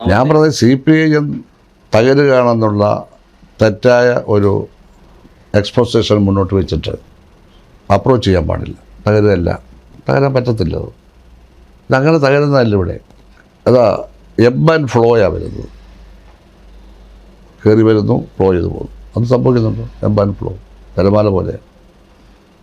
ഞാൻ പറഞ്ഞത് CPIM തകരുകയാണെന്നുള്ള തെറ്റായ ഒരു എക്സ്പോസിഷൻ മുന്നോട്ട് വെച്ചിട്ട് അപ്രോച്ച് ചെയ്യാൻ പാടില്ല. തകരാൻ പറ്റത്തില്ല. ഇതങ്ങനെ തകരുന്നതല്ല ഇവിടെ. അതാ എബ് ആൻഡ് ഫ്ലോയാണ് വരുന്നത്. കയറി വരുന്നു, ഫ്ലോ ചെയ്ത് പോകുന്നു. അത് സംഭവിക്കുന്നുണ്ട്. എബ് ആൻഡ് ഫ്ലോ തിരമാല പോലെ.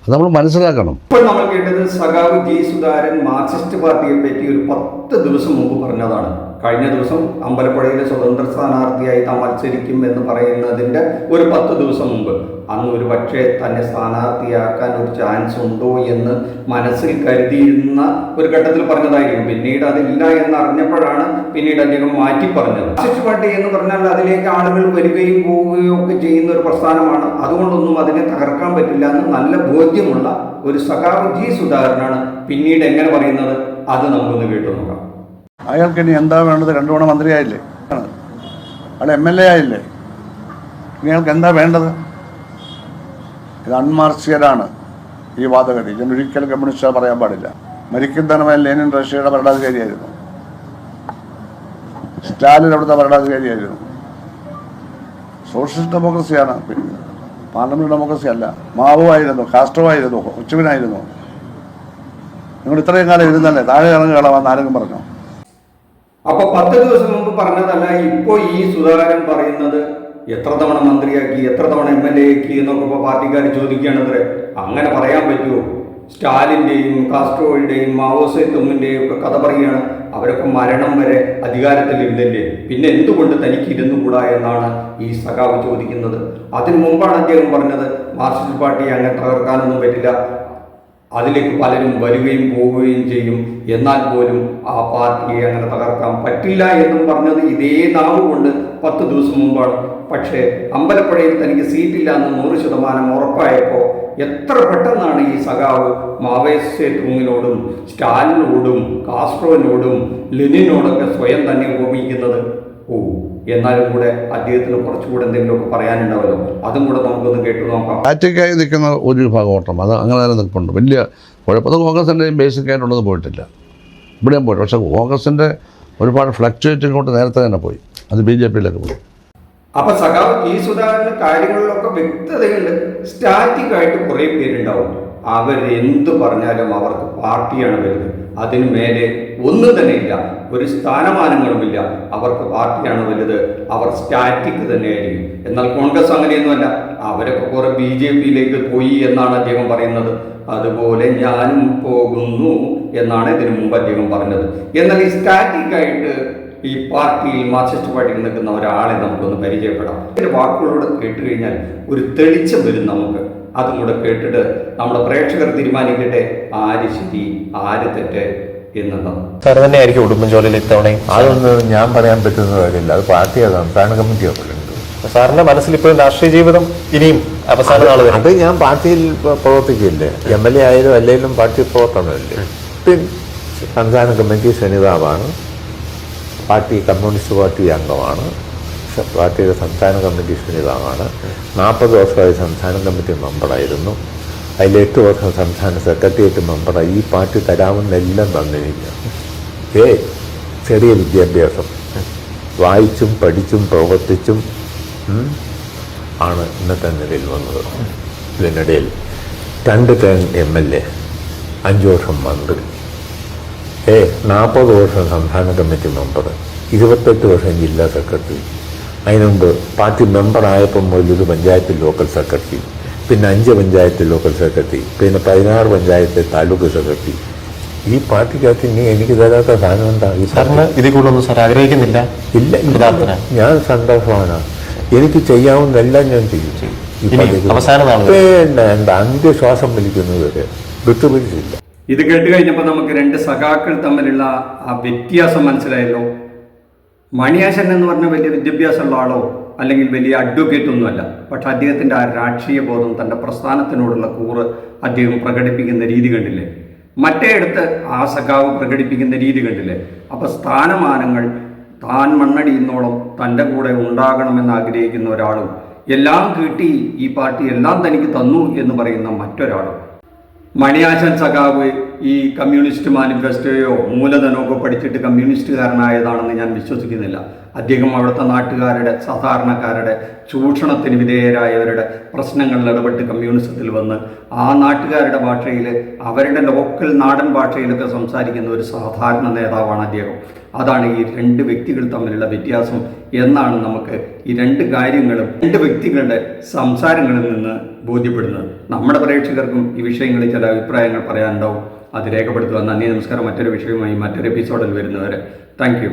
അത് നമ്മൾ മനസ്സിലാക്കണം. ഇപ്പോൾ നമ്മൾ കേട്ടത് സഖാവ് ജി സുധാകരൻ മാർക്സിസ്റ്റ് പാർട്ടിയെ പറ്റി ഒരു 10 ദിവസം മുമ്പ് പറഞ്ഞതാണ്. കഴിഞ്ഞ ദിവസം അമ്പലപ്പുഴയിലെ സ്വതന്ത്ര സ്ഥാനാർത്ഥിയായി താൻ മത്സരിക്കും എന്ന് പറയുന്നതിൻ്റെ ഒരു 10 ദിവസം മുമ്പ് അന്ന് ഒരു പക്ഷേ തന്നെ സ്ഥാനാർത്ഥിയാക്കാൻ ഒരു ചാൻസ് ഉണ്ടോ എന്ന് മനസ്സിൽ കരുതിയിരുന്ന ഒരു ഘട്ടത്തിൽ പറഞ്ഞതായിരിക്കും. പിന്നീട് അതില്ല എന്നറിഞ്ഞപ്പോഴാണ് പിന്നീട് അദ്ദേഹം മാറ്റി പറഞ്ഞത്. മാർക്സിസ്റ്റ് പാർട്ടി എന്ന് പറഞ്ഞാൽ അതിലേക്ക് ആളുകൾ വരികയും പോവുകയും ഒക്കെ ചെയ്യുന്ന ഒരു പ്രസ്ഥാനമാണ്. അതുകൊണ്ടൊന്നും അതിനെ തകർക്കാൻ പറ്റില്ല എന്ന് നല്ല ബോധ്യമുള്ള ഒരു സഖാവ് ജി സുധാകരനാണ് പിന്നീട് എങ്ങനെ പറയുന്നത്. അത് നമുക്കൊന്ന് കേട്ടു നോക്കാം. അയാൾക്ക് ഇനി എന്താ വേണ്ടത്? 2 തവണ മന്ത്രിയായില്ലേ, അയാൾ MLA ആയില്ലേ, ഇനി അയാൾക്ക് എന്താ വേണ്ടത്? ഇത് അൺമാർക്സിയനാണ് ഈ വാദഗതി. ഇതിനൊരിക്കലും കമ്മ്യൂണിസ്റ്റ് പറയാൻ പാടില്ല. മരിക്കുന്നതനമായ ലെനിൻ റഷ്യയുടെ ഭരണാധികാരിയായിരുന്നു. സ്റ്റാലിൻ അവിടുത്തെ ഭരണാധികാരിയായിരുന്നു. സോഷ്യലിസ്റ്റ് ഡെമോക്രസിയാണ്, പാർലമെന്റ് ഡെമോക്രസി അല്ല. മാവോ ആയിരുന്നു, കാസ്ട്രോ ആയിരുന്നു, ഉച്ചുവിനായിരുന്നു. നിങ്ങൾ ഇത്രയും കാലം ഇരുന്നല്ലേ, താഴെ ഇറങ്ങുകളാണെന്ന് ആരെങ്കിലും പറഞ്ഞോ? അപ്പൊ 10 ദിവസം മുമ്പ് പറഞ്ഞതല്ല ഇപ്പോൾ ഈ സുധാകരൻ പറയുന്നത്. എത്ര തവണ മന്ത്രിയാക്കി, എത്ര തവണ MLA ആക്കി എന്നൊക്കെ ഇപ്പോൾ പാർട്ടിക്കാർ ചോദിക്കുകയാണെന്നേ. അങ്ങനെ പറയാൻ പറ്റുമോ? സ്റ്റാലിൻ്റെയും കാസ്ട്രോയുടെയും മാവോസെത്തുങ്ങിൻ്റെയും ഒക്കെ കഥ പറയുകയാണ്. അവരൊക്കെ മരണം വരെ അധികാരത്തിലിരുന്നില്ലേ, പിന്നെ എന്തുകൊണ്ട് തനിക്ക് ഇരുന്നുകൂടാ എന്നാണ് ഈ സഖാവ് ചോദിക്കുന്നത്. അതിനു മുമ്പാണ് അദ്ദേഹം പറഞ്ഞത് മാർക്സിസ്റ്റ് പാർട്ടിയെ അങ്ങനെ തകർക്കാനൊന്നും പറ്റില്ല, അതിലേക്ക് പലരും വരികയും പോവുകയും ചെയ്യും, എന്നാൽ പോലും ആ പാർട്ടിയെ അങ്ങനെ തകർക്കാൻ പറ്റില്ല എന്നും പറഞ്ഞത് ഇതേ നാവ് കൊണ്ട് 10 ദിവസം മുമ്പാണ്. പക്ഷേ അമ്പലപ്പുഴയിൽ തനിക്ക് സീറ്റില്ല എന്ന് 100% ഉറപ്പായപ്പോൾ എത്ര പെട്ടെന്നാണ് ഈ സഖാവ് മാവോസെത്തുങ്ങിനോടും സ്റ്റാലിനോടും കാസ്ട്രോനോടും ലെനിനോടൊക്കെ സ്വയം തന്നെ ഉപമിക്കുന്നത്. എന്നാലും കൂടെ അദ്ദേഹത്തിന് കുറച്ചുകൂടെ എന്തെങ്കിലുമൊക്കെ പറയാനുണ്ടാവല്ലോ. അതും കൂടെ നമുക്കൊന്ന് കേട്ടു നോക്കാം. പാറ്റയ്ക്കായി നിൽക്കുന്ന ഒരു വിഭാഗം ഓട്ടം അത് അങ്ങനെ തന്നെ നിൽപ്പുണ്ട്. വലിയ കുഴപ്പത്തിൽ കോൺഗ്രസിൻ്റെയും ബേസിക്കായിട്ടുള്ളത് പോയിട്ടില്ല, ഇവിടെയും പോയിട്ട്. പക്ഷേ കോൺഗ്രസിൻ്റെ ഒരുപാട് ഫ്ലക്ച്വേറ്റിംഗ് കൊണ്ട് നേരത്തെ തന്നെ പോയി, അത് BJPയിലൊക്കെ പോയി. അപ്പൊ സഖാവ് ഈ സുധാകരന്റെ കാര്യങ്ങളിലൊക്കെ വ്യക്തതയുണ്ട്. സ്റ്റാറ്റിക് ആയിട്ട് കുറേ പേരുണ്ടാവും. അവരെന്ത് പറഞ്ഞാലും അവർക്ക് പാർട്ടിയാണ് വലുത്. അതിനു മേലെ ഒന്നും തന്നെ ഇല്ല, ഒരു സ്ഥാനമാനങ്ങളുമില്ല. അവർക്ക് പാർട്ടിയാണ് വലുത്, അവർ സ്റ്റാറ്റിക് തന്നെയായിരിക്കും. എന്നാൽ കോൺഗ്രസ് അങ്ങനെയൊന്നുമല്ല. അവരൊക്കെ കുറെ BJPയിലേക്ക് പോയി എന്നാണ് അദ്ദേഹം പറയുന്നത്. അതുപോലെ ഞാനും പോകുന്നു എന്നാണ് ഇതിനു മുമ്പ് അദ്ദേഹം പറഞ്ഞത്. എന്നാൽ ഈ സ്റ്റാറ്റിക് ആയിട്ട് ഈ പാർട്ടിയിൽ മാർക്സിസ്റ്റ് പാർട്ടിയിൽ നിൽക്കുന്ന ഒരാളെ നമുക്കൊന്ന് പരിചയപ്പെടാം. ഇതിൻ്റെ വാക്കുകളോട് കേട്ട് കഴിഞ്ഞാൽ ഒരു തെളിച്ചം വരും നമുക്ക്. അതും കൂടെ കേട്ടിട്ട് നമ്മുടെ പ്രേക്ഷകർ തീരുമാനിക്കട്ടെ ആര് ശരി ആര് തെറ്റ് എന്നുള്ളത്. സാർ തന്നെയായിരിക്കും ഉടുമ്പൻചോലയിൽ ഇത്തവണയും? അതൊന്നും ഞാൻ പറയാൻ പറ്റുന്ന കാര്യമില്ല. അത് പാർട്ടിയോ സംസ്ഥാന കമ്മിറ്റിയോ പറയുന്നത്. സാറിന്റെ മനസ്സിൽ ഇപ്പോഴും രാഷ്ട്രീയ ജീവിതം ഇനിയും അവസാന നാൾ വരെ? അത് ഞാൻ പാർട്ടിയിൽ പ്രവർത്തിക്കില്ലേ, MLA ആയാലും അല്ലെങ്കിലും പാർട്ടി പ്രവർത്തനമല്ലേ. പിന്നെ സംസ്ഥാന കമ്മിറ്റി സെനിതാവാണ്, പാർട്ടി കമ്മ്യൂണിസ്റ്റ് പാർട്ടി അംഗമാണ്, പാർട്ടിയുടെ സംസ്ഥാന കമ്മിറ്റി സെനിതാവാണ്. 40 വർഷമായി സംസ്ഥാന കമ്മിറ്റി മെമ്പറായിരുന്നു. അതിൽ 8 വർഷം സംസ്ഥാന സെക്രട്ടേറിയറ്റ് മെമ്പറായി. ഈ പാർട്ടി തരാമെന്നെല്ലാം തന്നിരിക്കുക. ചെറിയ വിദ്യാഭ്യാസം, വായിച്ചും പഠിച്ചും പ്രവർത്തിച്ചും ആണ് ഇന്നത്തെ നിലയിൽ വന്നത്. ഇതിനിടയിൽ 2 ടേം MLA, 5 വർഷം മന്ത്രി, 40 വർഷം സംസ്ഥാന കമ്മിറ്റി മെമ്പർ, 28 വർഷം ജില്ലാ സെക്രട്ടറി. അതിനുമുമ്പ് പാർട്ടി മെമ്പറായപ്പോൾ മുതലൊരു പഞ്ചായത്ത് ലോക്കൽ സെക്രട്ടറി, പിന്നെ 5 പഞ്ചായത്ത് ലോക്കൽ സെക്രട്ടറി, പിന്നെ 16 പഞ്ചായത്ത് താലൂക്ക് സെക്രട്ടറി. ഈ പാർട്ടിക്കകത്ത് ഇനി എനിക്ക് തരാത്ത സാധനം എന്താ? ഈ സാറിന് ഇതിൽ കൂടുതലൊന്നും സാർ ആഗ്രഹിക്കുന്നില്ല? ഇല്ല, ഞാൻ സന്തോഷമാണ്. എനിക്ക് ചെയ്യാവുന്നതെല്ലാം ഞാൻ ചെയ്യും. എന്താ അന്ത്യശ്വാസം വലിക്കുന്നത് വരെ വിട്ടുപിടിച്ചില്ല. ഇത് കേട്ട് കഴിഞ്ഞപ്പോൾ നമുക്ക് 2 സഖാക്കൾ തമ്മിലുള്ള ആ വ്യത്യാസം മനസ്സിലായല്ലോ. മണിയാശൻ എന്ന് പറഞ്ഞ വലിയ വിദ്യാഭ്യാസമുള്ള ആളോ അല്ലെങ്കിൽ വലിയ അഡ്വക്കേറ്റ് ഒന്നുമല്ല. പക്ഷെ അദ്ദേഹത്തിൻ്റെ ആ രാഷ്ട്രീയ ബോധം, തൻ്റെ പ്രസ്ഥാനത്തിനോടുള്ള കൂറ് അദ്ദേഹം പ്രകടിപ്പിക്കുന്ന രീതി കണ്ടില്ലേ? മറ്റേയിടത്ത് ആ സഖാവ് പ്രകടിപ്പിക്കുന്ന രീതി കണ്ടില്ലേ? അപ്പം സ്ഥാനമാനങ്ങൾ താൻ മണ്ണടിയുന്നോളം തൻ്റെ കൂടെ ഉണ്ടാകണമെന്ന് ആഗ്രഹിക്കുന്ന ഒരാളും എല്ലാം കിട്ടി, ഈ പാർട്ടി എല്ലാം തനിക്ക് തന്നു എന്ന് പറയുന്ന മറ്റൊരാളും. മണിയാശൻ സഖാവ് ഈ കമ്മ്യൂണിസ്റ്റ് മാനിഫെസ്റ്റോയോ മൂലധനമൊക്കെ പഠിച്ചിട്ട് കമ്മ്യൂണിസ്റ്റുകാരനായതാണെന്ന് ഞാൻ വിശ്വസിക്കുന്നില്ല. അദ്ദേഹം അവിടുത്തെ നാട്ടുകാരുടെ, സാധാരണക്കാരുടെ, ചൂഷണത്തിന് വിധേയരായവരുടെ പ്രശ്നങ്ങളിൽ ഇടപെട്ട് കമ്മ്യൂണിസത്തിൽ വന്ന് ആ നാട്ടുകാരുടെ ഭാഷയിൽ, അവരുടെ ലോക്കൽ നാടൻ ഭാഷയിലൊക്കെ സംസാരിക്കുന്ന ഒരു സാധാരണ നേതാവാണ് അദ്ദേഹം. അതാണ് ഈ രണ്ട് വ്യക്തികൾ തമ്മിലുള്ള വ്യത്യാസം എന്നാണ് നമുക്ക് ഈ രണ്ട് കാര്യങ്ങളും രണ്ട് വ്യക്തികളുടെ സംസാരങ്ങളിൽ നിന്ന് ബോധ്യപ്പെടുന്നത്. നമ്മുടെ പ്രേക്ഷകർക്കും ഈ വിഷയങ്ങളിൽ ചില അഭിപ്രായങ്ങൾ പറയാനുണ്ടാവും. അത് രേഖപ്പെടുത്തുക. നന്ദി, നമസ്കാരം. മറ്റൊരു വിഷയവുമായി മറ്റൊരു എപ്പിസോഡിൽ വരുന്നവരെ താങ്ക് യു.